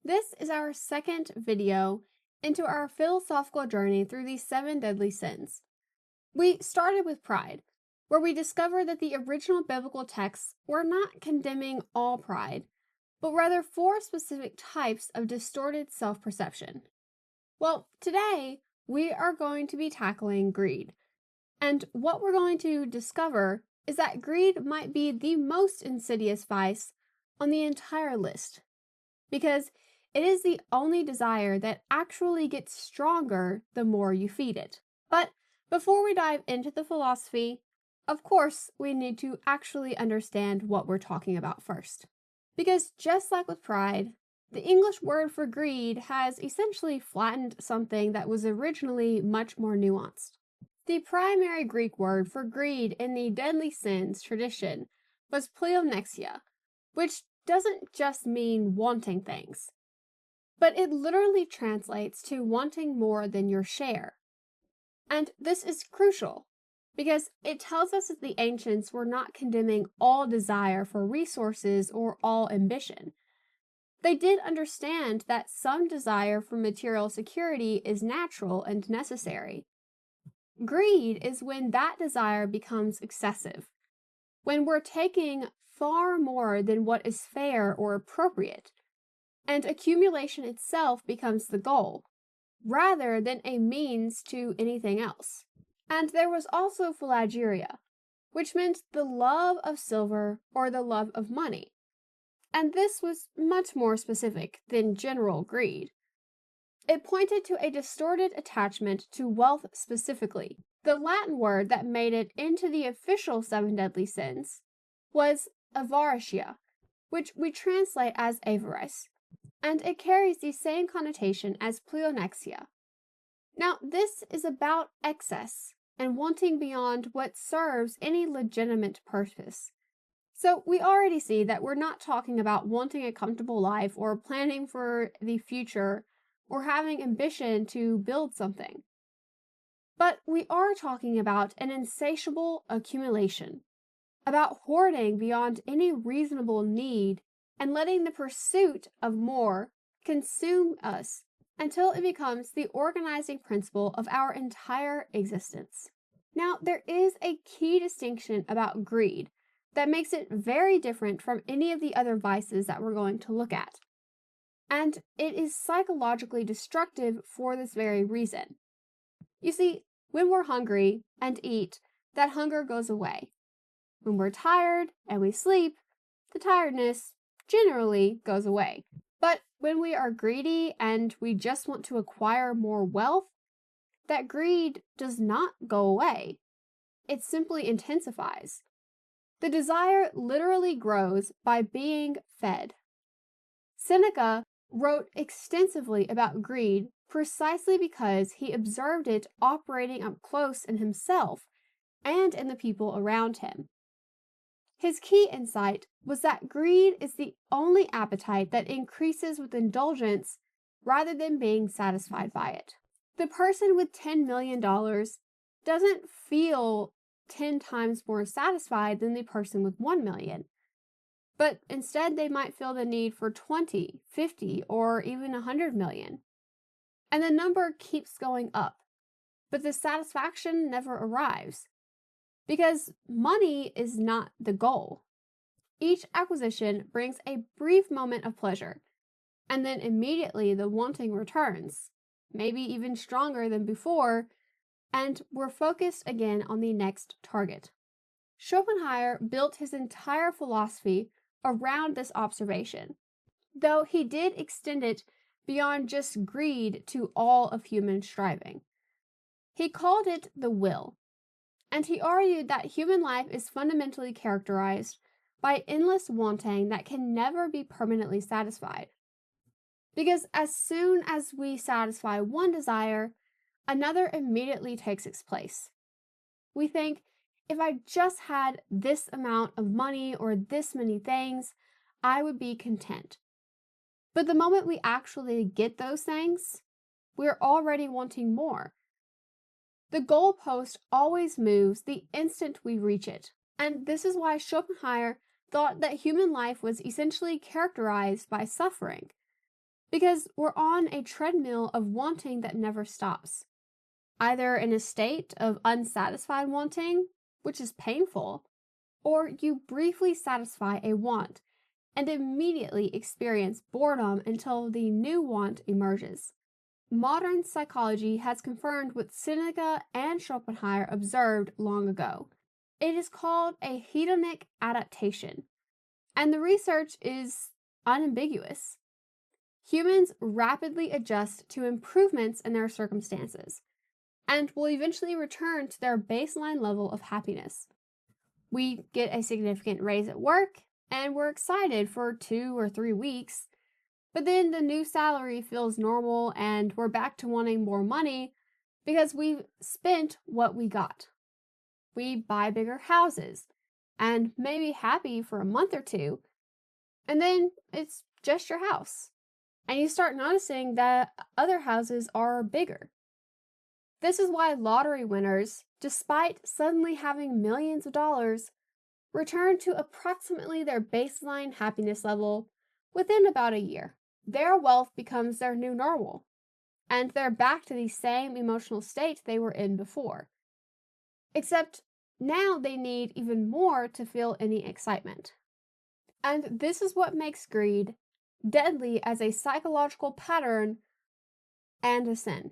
This is our second video into our philosophical journey through these seven deadly sins. We started with pride, where we discovered that the original biblical texts were not condemning all pride, but rather four specific types of distorted self-perception. Well, today we are going to be tackling greed. And what we're going to discover is that greed might be the most insidious vice on the entire list, because it is the only desire that actually gets stronger the more you feed it. But before we dive into the philosophy, of course, we need to actually understand what we're talking about first. Because just like with pride, the English word for greed has essentially flattened something that was originally much more nuanced. The primary Greek word for greed in the deadly sins tradition was pleonexia, which doesn't just mean wanting things, but it literally translates to wanting more than your share. And this is crucial because it tells us that the ancients were not condemning all desire for resources or all ambition. They did understand that some desire for material security is natural and necessary. Greed is when that desire becomes excessive, when we're taking far more than what is fair or appropriate, and accumulation itself becomes the goal, rather than a means to anything else. And there was also philageria, which meant the love of silver or the love of money. And this was much more specific than general greed. It pointed to a distorted attachment to wealth specifically. The Latin word that made it into the official seven deadly sins was avaritia, which we translate as avarice, and it carries the same connotation as pleonexia. Now, this is about excess and wanting beyond what serves any legitimate purpose. So we already see that we're not talking about wanting a comfortable life or planning for the future or having ambition to build something. But we are talking about an insatiable accumulation, about hoarding beyond any reasonable need and letting the pursuit of more consume us until it becomes the organizing principle of our entire existence. Now, there is a key distinction about greed that makes it very different from any of the other vices that we're going to look at. And it is psychologically destructive for this very reason. You see, when we're hungry and eat, that hunger goes away. When we're tired and we sleep, the tiredness generally goes away. But when we are greedy and we just want to acquire more wealth, that greed does not go away. It simply intensifies. The desire literally grows by being fed. Seneca wrote extensively about greed precisely because he observed it operating up close in himself and in the people around him. His key insight was that greed is the only appetite that increases with indulgence rather than being satisfied by it. The person with $10 million doesn't feel 10 times more satisfied than the person with 1 million. But instead, they might feel the need for 20, 50, or even 100 million. And the number keeps going up, but the satisfaction never arrives. Because money is not the goal. Each acquisition brings a brief moment of pleasure, and then immediately the wanting returns, maybe even stronger than before, and we're focused again on the next target. Schopenhauer built his entire philosophy around this observation, though he did extend it beyond just greed to all of human striving. He called it the will, and he argued that human life is fundamentally characterized by endless wanting that can never be permanently satisfied. Because as soon as we satisfy one desire, another immediately takes its place. We think, if I just had this amount of money or this many things, I would be content. But the moment we actually get those things, we're already wanting more. The goalpost always moves the instant we reach it, and this is why Schopenhauer thought that human life was essentially characterized by suffering, because we're on a treadmill of wanting that never stops, either in a state of unsatisfied wanting, which is painful, or you briefly satisfy a want and immediately experience boredom until the new want emerges. Modern psychology has confirmed what Seneca and Schopenhauer observed long ago. It is called a hedonic adaptation, and the research is unambiguous. Humans rapidly adjust to improvements in their circumstances and will eventually return to their baseline level of happiness. We get a significant raise at work, and we're excited for 2 or 3 weeks, but then the new salary feels normal and we're back to wanting more money because we've spent what we got. We buy bigger houses and may be happy for a month or two, and then it's just your house. And you start noticing that other houses are bigger. This is why lottery winners, despite suddenly having millions of dollars, return to approximately their baseline happiness level within about a year. Their wealth becomes their new normal, and they're back to the same emotional state they were in before. Except now they need even more to feel any excitement. And this is what makes greed deadly as a psychological pattern and a sin.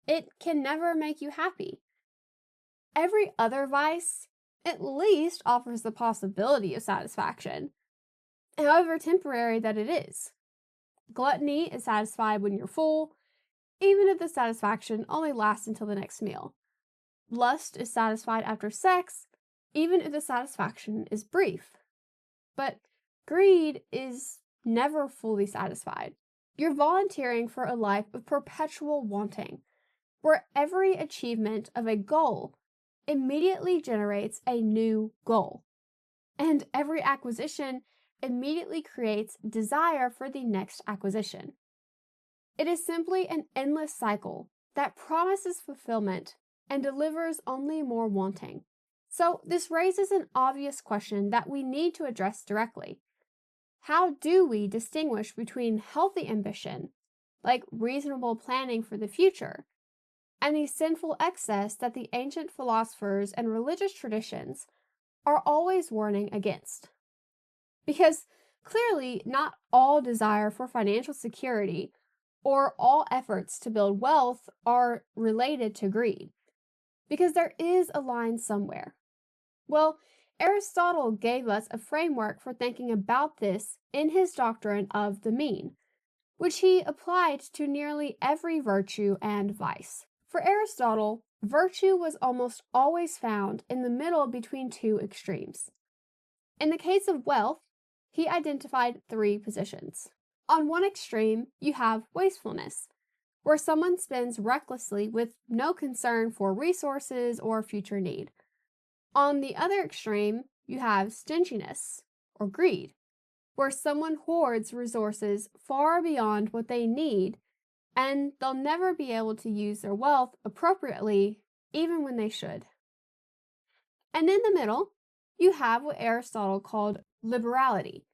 It can never make you happy. Every other vice at least offers the possibility of satisfaction, however temporary that it is. Gluttony is satisfied when you're full, even if the satisfaction only lasts until the next meal. Lust is satisfied after sex, even if the satisfaction is brief. But greed is never fully satisfied. You're volunteering for a life of perpetual wanting, where every achievement of a goal immediately generates a new goal, and every acquisition immediately creates desire for the next acquisition. It is simply an endless cycle that promises fulfillment and delivers only more wanting. So this raises an obvious question that we need to address directly. How do we distinguish between healthy ambition, like reasonable planning for the future, and the sinful excess that the ancient philosophers and religious traditions are always warning against? Because clearly, not all desire for financial security or all efforts to build wealth are related to greed, because there is a line somewhere. Well, Aristotle gave us a framework for thinking about this in his doctrine of the mean, which he applied to nearly every virtue and vice. For Aristotle, virtue was almost always found in the middle between two extremes. In the case of wealth, he identified 3 positions. On one extreme, you have wastefulness, where someone spends recklessly with no concern for resources or future need. On the other extreme, you have stinginess, or greed, where someone hoards resources far beyond what they need, and they'll never be able to use their wealth appropriately, even when they should. And in the middle, you have what Aristotle called liberality,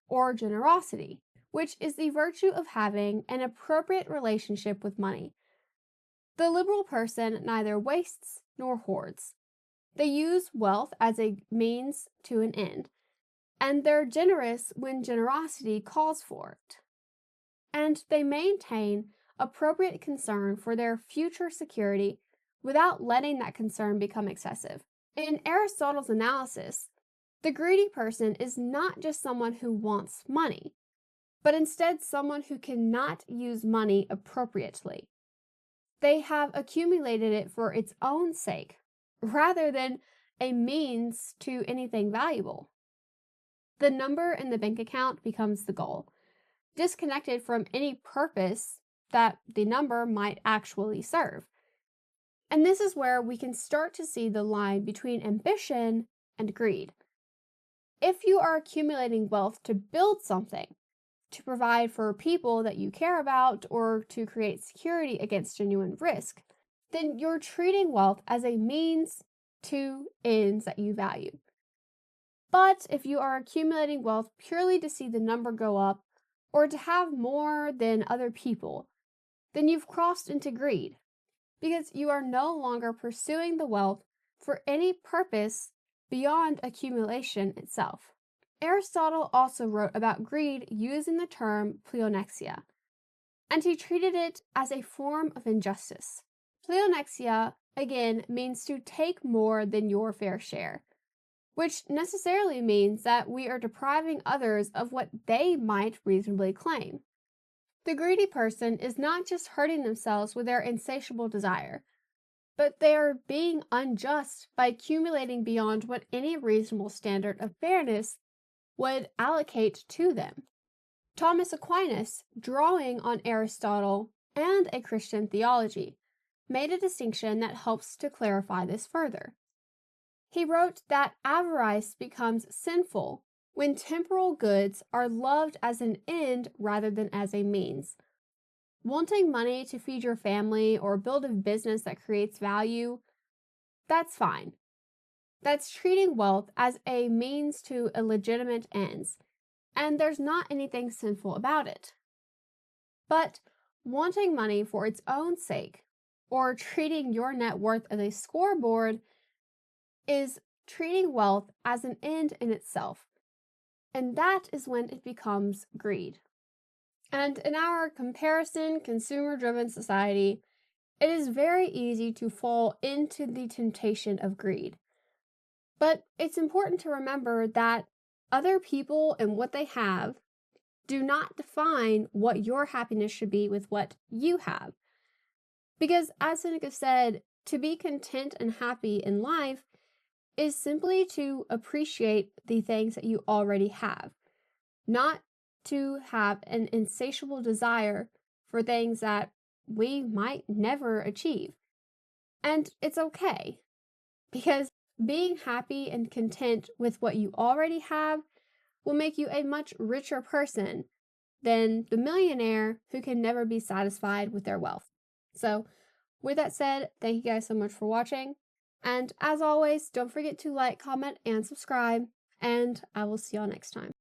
or generosity, which is the virtue of having an appropriate relationship with money. The liberal person neither wastes nor hoards. They use wealth as a means to an end, and they're generous when generosity calls for it. And they maintain appropriate concern for their future security without letting that concern become excessive. In Aristotle's analysis, the greedy person is not just someone who wants money, but instead someone who cannot use money appropriately. They have accumulated it for its own sake, rather than a means to anything valuable. The number in the bank account becomes the goal, disconnected from any purpose that the number might actually serve. And this is where we can start to see the line between ambition and greed. If you are accumulating wealth to build something, to provide for people that you care about, or to create security against genuine risk, then you're treating wealth as a means to ends that you value. But if you are accumulating wealth purely to see the number go up, or to have more than other people, then you've crossed into greed because you are no longer pursuing the wealth for any purpose beyond accumulation itself. Aristotle also wrote about greed using the term pleonexia, and he treated it as a form of injustice. Pleonexia, again, means to take more than your fair share, which necessarily means that we are depriving others of what they might reasonably claim. The greedy person is not just hurting themselves with their insatiable desire, but they are being unjust by accumulating beyond what any reasonable standard of fairness would allocate to them. Thomas Aquinas, drawing on Aristotle and a Christian theology, made a distinction that helps to clarify this further. He wrote that avarice becomes sinful when temporal goods are loved as an end rather than as a means. Wanting money to feed your family or build a business that creates value, that's fine. That's treating wealth as a means to illegitimate ends, and there's not anything sinful about it. But wanting money for its own sake, or treating your net worth as a scoreboard, is treating wealth as an end in itself, and that is when it becomes greed. And in our comparison, consumer-driven society, it is very easy to fall into the temptation of greed. But it's important to remember that other people and what they have do not define what your happiness should be with what you have. Because as Seneca said, to be content and happy in life is simply to appreciate the things that you already have, not to have an insatiable desire for things that we might never achieve. And it's okay, because being happy and content with what you already have will make you a much richer person than the millionaire who can never be satisfied with their wealth. So, with that said, thank you guys so much for watching. And as always, don't forget to like, comment, and subscribe. And I will see y'all next time.